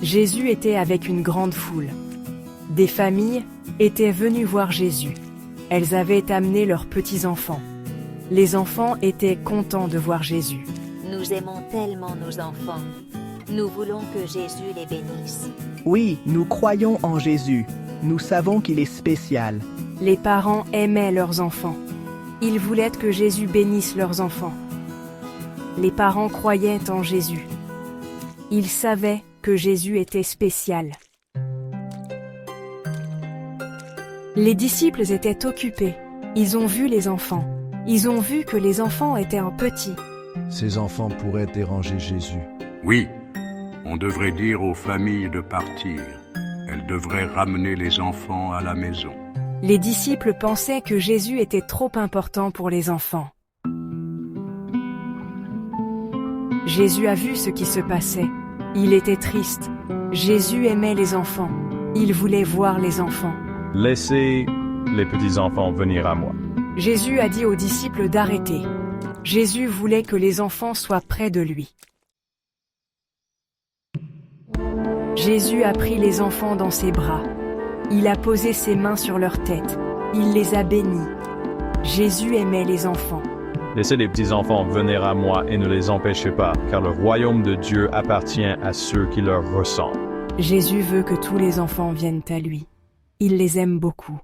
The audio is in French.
Jésus était avec une grande foule. Des familles étaient venues voir Jésus. Elles avaient amené leurs petits-enfants. Les enfants étaient contents de voir Jésus. Nous aimons tellement nos enfants. Nous voulons que Jésus les bénisse. Oui, nous croyons en Jésus. Nous savons qu'il est spécial. Les parents aimaient leurs enfants. Ils voulaient que Jésus bénisse leurs enfants. Les parents croyaient en Jésus. Ils savaient que Jésus était spécial. Les disciples étaient occupés. Ils ont vu les enfants. Ils ont vu que les enfants étaient petits. Ces enfants pourraient déranger Jésus. Oui, on devrait dire aux familles de partir. Elles devraient ramener les enfants à la maison. Les disciples pensaient que Jésus était trop important pour les enfants. Jésus a vu ce qui se passait. Il était triste. Jésus aimait les enfants. Il voulait voir les enfants. Laissez les petits-enfants venir à moi. Jésus a dit aux disciples d'arrêter. Jésus voulait que les enfants soient près de lui. Jésus a pris les enfants dans ses bras. Il a posé ses mains sur leur tête. Il les a bénis. Jésus aimait les enfants. Laissez les petits-enfants venir à moi et ne les empêchez pas, car le royaume de Dieu appartient à ceux qui leur ressemblent. Jésus veut que tous les enfants viennent à lui. Il les aime beaucoup.